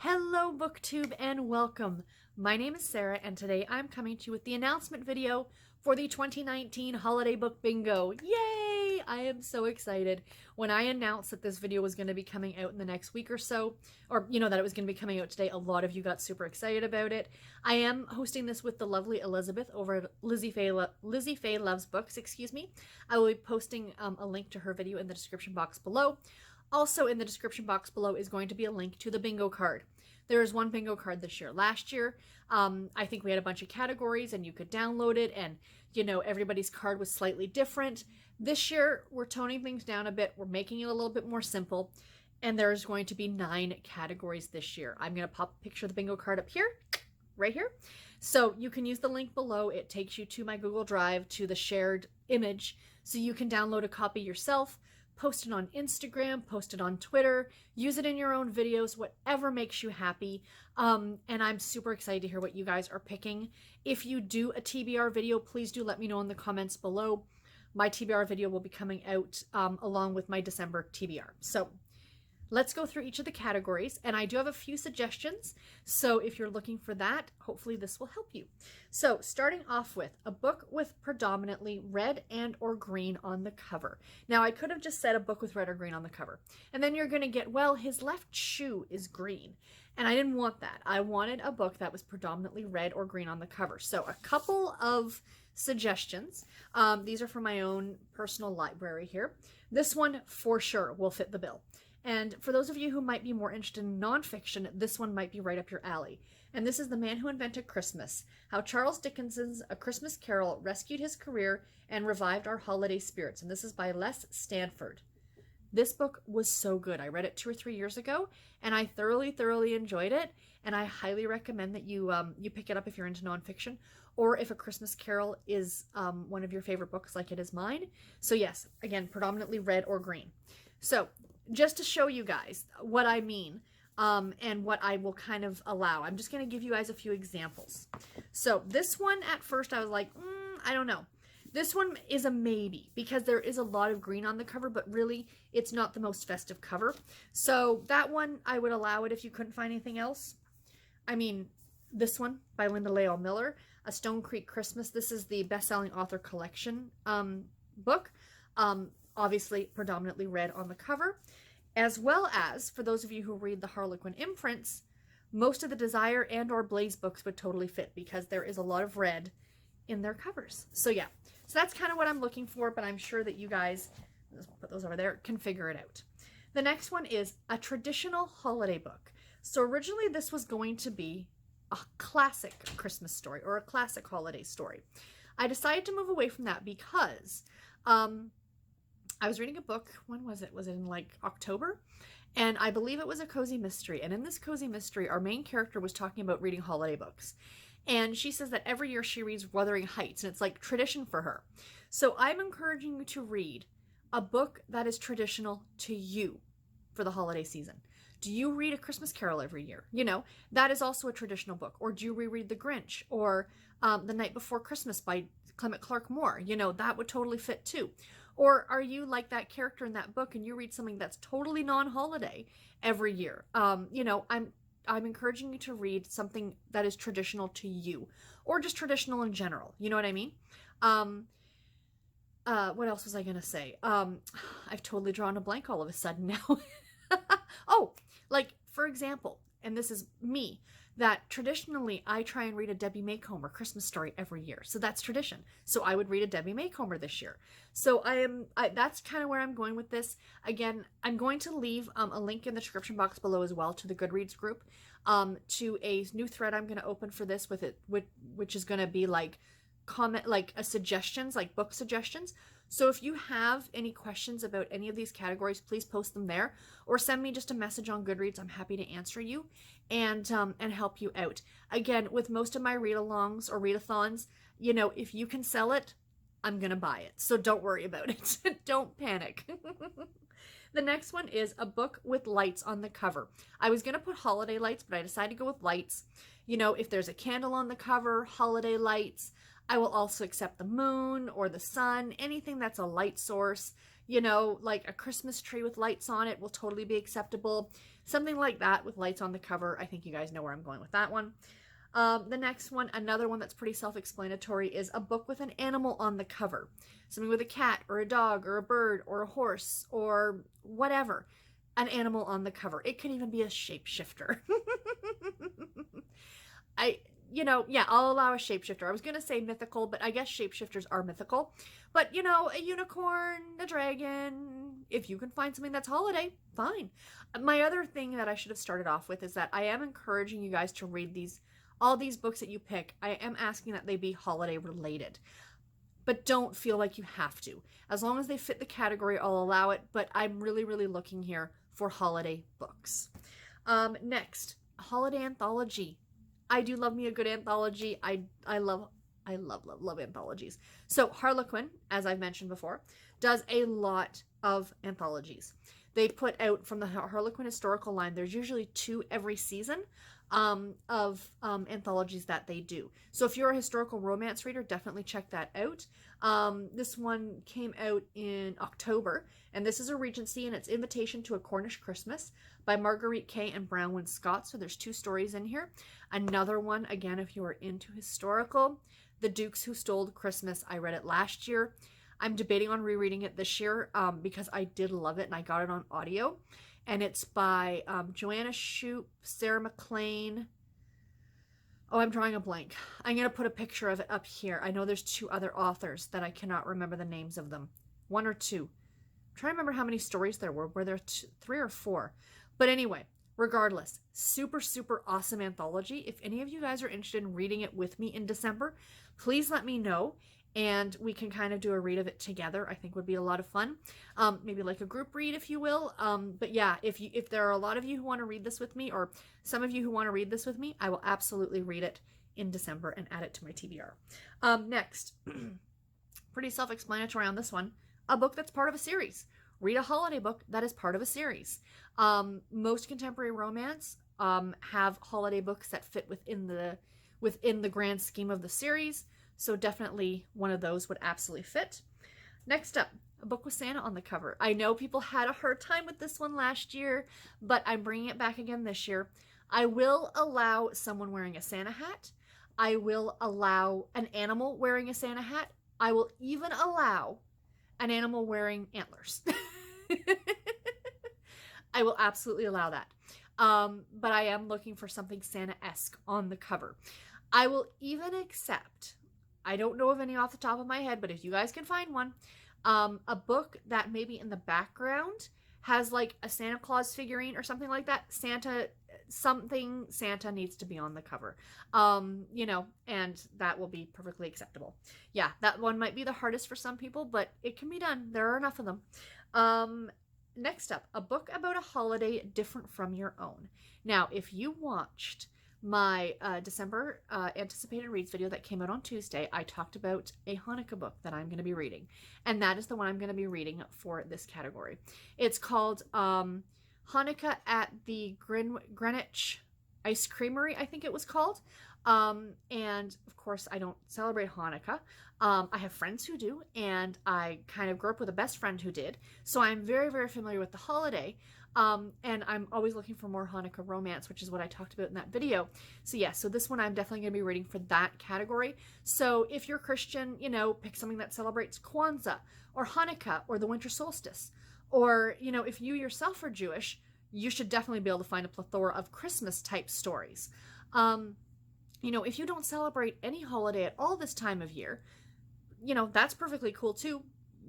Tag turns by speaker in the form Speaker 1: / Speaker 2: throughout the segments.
Speaker 1: Hello BookTube and welcome. My name is Sarah and today I'm coming to you with the announcement video for the 2019 Holiday Book Bingo. Yay! I am so excited. When I announced that this video was going to be coming out in the next week or so, or that it was going to be coming out today, a lot of you got super excited about it. I am hosting this with the lovely Elizabeth over at Lizzie Faye Loves Books, I will be posting a link to her video in the description box below. Also in the description box below is going to be a link to the bingo card. There is one bingo card this year. Last year, I think we had a bunch of categories and you could download it and, everybody's card was slightly different. This year, we're toning things down a bit. We're making it a little bit more simple. And there's going to be 9 categories this year. I'm going to pop a picture of the bingo card up here, right here. So you can use the link below. It takes you to my Google Drive, to the shared image. So you can download a copy yourself. Post it on Instagram, post it on Twitter, use it in your own videos, whatever makes you happy. And I'm super excited to hear what you guys are picking. If you do a TBR video, please do let me know in the comments below. My TBR video will be coming out along with my December TBR. So let's go through each of the categories, and I do have a few suggestions. So if you're looking for that, hopefully this will help you. So starting off with a book with predominantly red and or green on the cover. Now I could have just said a book with red or green on the cover, and then you're going to get, well, his left shoe is green. And I didn't want that. I wanted a book that was predominantly red or green on the cover. So a couple of suggestions. These are from my own personal library here. This one for sure will fit the bill. And for those of you who might be more interested in nonfiction, this one might be right up your alley. And this is The Man Who Invented Christmas, How Charles Dickens's A Christmas Carol Rescued His Career and Revived Our Holiday Spirits. And this is by Les Stanford. This book was so good. I read it 2 or 3 years ago, and I thoroughly enjoyed it. And I highly recommend that you pick it up if you're into nonfiction, or if A Christmas Carol is one of your favorite books like it is mine. So yes, again, predominantly red or green. So just to show you guys what I mean and what I will kind of allow, I'm just going to give you guys a few examples. So this one, at first I was like, I don't know. This one is a maybe because there is a lot of green on the cover, but really it's not the most festive cover. So that one, I would allow it if you couldn't find anything else. I mean, this one by Linda Lael Miller, A Stone Creek Christmas. This is the best-selling author collection book. Obviously predominantly red on the cover, as well as, for those of you who read the Harlequin imprints, most of the Desire and or Blaze books would totally fit because there is a lot of red in their covers. So yeah, so that's kind of what I'm looking for, but I'm sure that you guys, let's put those over there, can figure it out. The next one is a traditional holiday book. So originally this was going to be a classic Christmas story or a classic holiday story. I decided to move away from that because I was reading a book, when was it? Was it in like October? And I believe it was a cozy mystery. And in this cozy mystery, our main character was talking about reading holiday books. And she says that every year she reads Wuthering Heights, and it's like tradition for her. So I'm encouraging you to read a book that is traditional to you for the holiday season. Do you read A Christmas Carol every year? That is also a traditional book. Or do you reread The Grinch or The Night Before Christmas by Clement Clark Moore? That would totally fit too. Or are you like that character in that book and you read something that's totally non-holiday every year? I'm encouraging you to read something that is traditional to you, or just traditional in general. You know what I mean? What else was I gonna say? I've totally drawn a blank all of a sudden now. Oh, like for example, and this is me, that traditionally I try and read a Debbie Macomber Christmas story every year. So that's tradition. So I would read a Debbie Macomber this year. So that's kind of where I'm going with this. Again, I'm going to leave a link in the description box below as well to the Goodreads group, to a new thread I'm going to open for this which is going to be like suggestions, like book suggestions. So if you have any questions about any of these categories, please post them there or send me just a message on Goodreads. I'm happy to answer you and help you out. Again, with most of my read-alongs or readathons, if you can sell it, I'm going to buy it. So don't worry about it. Don't panic. The next one is a book with lights on the cover. I was going to put holiday lights, but I decided to go with lights. If there's a candle on the cover, holiday lights. I will also accept the moon or the sun, anything that's a light source. You know, like a Christmas tree with lights on it will totally be acceptable. Something like that with lights on the cover. I think you guys know where I'm going with that one. The next one, another one that's pretty self-explanatory, is a book with an animal on the cover. Something with a cat or a dog or a bird or a horse or whatever. An animal on the cover. It could even be a shapeshifter. I'll allow a shapeshifter. I was going to say mythical, but I guess shapeshifters are mythical. But, you know, a unicorn, a dragon, if you can find something that's holiday, fine. My other thing that I should have started off with is that I am encouraging you guys to read all these books that you pick. I am asking that they be holiday related. But don't feel like you have to. As long as they fit the category, I'll allow it. But I'm really, really looking here for holiday books. Next, a holiday anthology. I do love me a good anthology. I love anthologies. So Harlequin, as I've mentioned before, does a lot of anthologies. They put out from the Harlequin historical line, there's usually 2 every season of anthologies that they do. So if you're a historical romance reader, definitely check that out. This one came out in October, and this is a Regency, and it's Invitation to a Cornish Christmas by Marguerite Kay and Bronwyn Scott. So there's 2 stories in here. Another one, again, if you are into historical, The Dukes Who Stole Christmas. I read it last year. I'm debating on rereading it this year because I did love it and I got it on audio. And it's by Joanna Shoup, Sarah MacLean. Oh, I'm drawing a blank. I'm going to put a picture of it up here. I know there's 2 other authors that I cannot remember the names of them. 1 or 2. I'm trying to remember how many stories there were. Were there 3 or 4? But anyway, regardless, super, super awesome anthology. If any of you guys are interested in reading it with me in December, please let me know. And we can kind of do a read of it together. I think would be a lot of fun. Maybe like a group read, if you will. But yeah, if there are a lot of you who want to read this with me, or some of you who want to read this with me, I will absolutely read it in December and add it to my TBR. Next, pretty self-explanatory on this one. A book that's part of a series. Read a holiday book that is part of a series. Most contemporary romance have holiday books that fit within the grand scheme of the series. So definitely one of those would absolutely fit. Next up, a book with Santa on the cover. I know people had a hard time with this one last year, but I'm bringing it back again this year. I will allow someone wearing a Santa hat. I will allow an animal wearing a Santa hat. I will even allow an animal wearing antlers. I will absolutely allow that. But I am looking for something Santa-esque on the cover. I will even accept, I don't know of any off the top of my head, but if you guys can find one, a book that maybe in the background has like a Santa Claus figurine or something like that. Santa needs to be on the cover. And that will be perfectly acceptable. Yeah, that one might be the hardest for some people, but it can be done. There are enough of them. Next up, a book about a holiday different from your own. Now, if you watched my December anticipated reads video that came out on Tuesday, I talked about a Hanukkah book that I'm going to be reading, and that is the one I'm going to be reading for this category. It's called Hanukkah at the Greenwich Ice Creamery, I think it was called. And of course, I don't celebrate Hanukkah. I have friends who do, and I kind of grew up with a best friend who did, so I'm very, very familiar with the holiday. And I'm always looking for more Hanukkah romance, which is what I talked about in that video. So yeah, so this one I'm definitely going to be reading for that category. So if you're Christian, pick something that celebrates Kwanzaa or Hanukkah or the winter solstice. Or, if you yourself are Jewish, you should definitely be able to find a plethora of Christmas type stories. If you don't celebrate any holiday at all this time of year, that's perfectly cool too.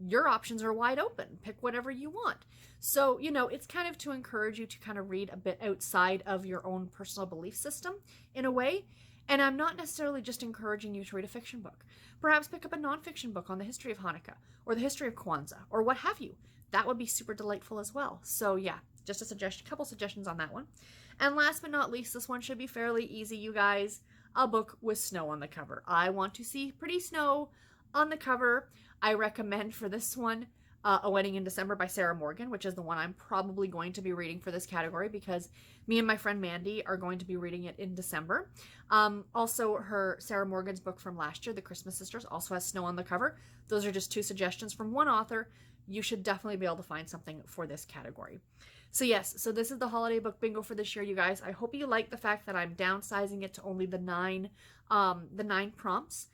Speaker 1: Your options are wide open. Pick whatever you want. So, it's kind of to encourage you to kind of read a bit outside of your own personal belief system in a way. And I'm not necessarily just encouraging you to read a fiction book. Perhaps pick up a nonfiction book on the history of Hanukkah or the history of Kwanzaa or what have you. That would be super delightful as well. So yeah, just a couple suggestions on that one. And last but not least, this one should be fairly easy, you guys. A book with snow on the cover. I want to see pretty snow on the cover. I recommend for this one A Wedding in December by Sarah Morgan, which is the one I'm probably going to be reading for this category because me and my friend Mandy are going to be reading it in December. Also, Sarah Morgan's book from last year, The Christmas Sisters, also has snow on the cover. Those are just 2 suggestions from one author you should definitely be able to find something for this category. So yes, so this is the holiday book bingo for this year, you guys. I hope you like the fact that I'm downsizing it to only the nine prompts.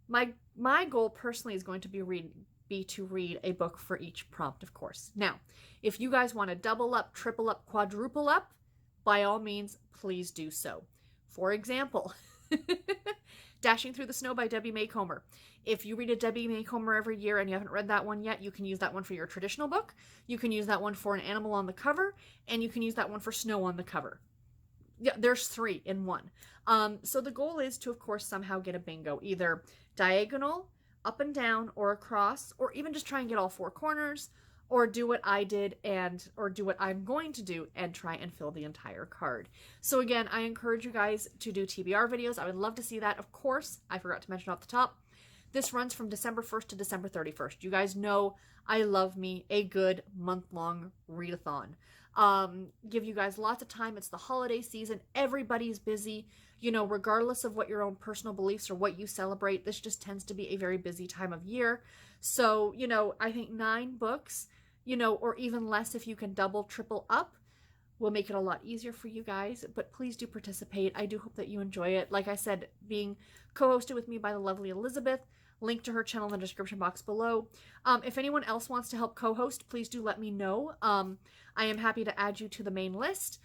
Speaker 1: My goal personally is going to be to read a book for each prompt, of course. Now, if you guys want to double up, triple up, quadruple up, by all means, please do so. For example, Dashing Through the Snow by Debbie Macomber. If you read a Debbie Macomber every year and you haven't read that one yet, you can use that one for your traditional book. You can use that one for an animal on the cover, and you can use that one for snow on the cover. Yeah, there's 3 in one. So the goal is to, of course, somehow get a bingo, either diagonal, up and down, or across, or even just try and get all 4 corners, or do what I did or do what I'm going to do and try and fill the entire card. So again, I encourage you guys to do TBR videos. I would love to see that. Of course, I forgot to mention off the top, this runs from December 1st to December 31st. You guys know I love me a good month-long readathon. Give you guys lots of time. It's the holiday season. Everybody's busy. You know, regardless of what your own personal beliefs or what you celebrate, this just tends to be a very busy time of year. So, you know, I think 9 books, you know, or even less if you can double, triple up, will make it a lot easier for you guys. But please do participate. I do hope that you enjoy it. Like I said, being co-hosted with me by the lovely Elizabeth. Link to her channel in the description box below. If anyone else wants to help co-host, please do let me know. I am happy to add you to the main list.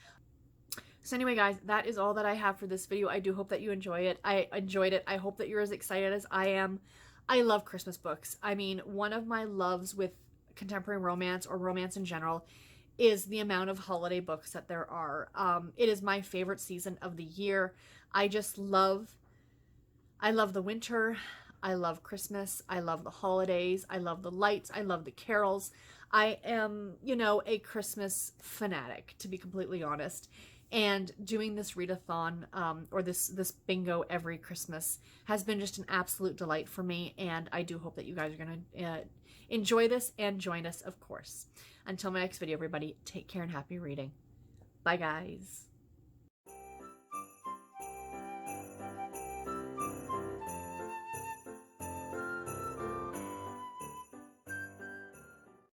Speaker 1: So anyway, guys, that is all that I have for this video. I do hope that you enjoy it. I enjoyed it. I hope that you're as excited as I am. I love Christmas books. I mean, one of my loves with contemporary romance or romance in general is the amount of holiday books that there are. It is my favorite season of the year. I love the winter. I love Christmas. I love the holidays. I love the lights. I love the carols. I am, you know, a Christmas fanatic, to be completely honest. And doing this readathon, or this bingo every Christmas has been just an absolute delight for me. And I do hope that you guys are going to enjoy this and join us, of course. Until my next video, everybody, take care and happy reading. Bye, guys.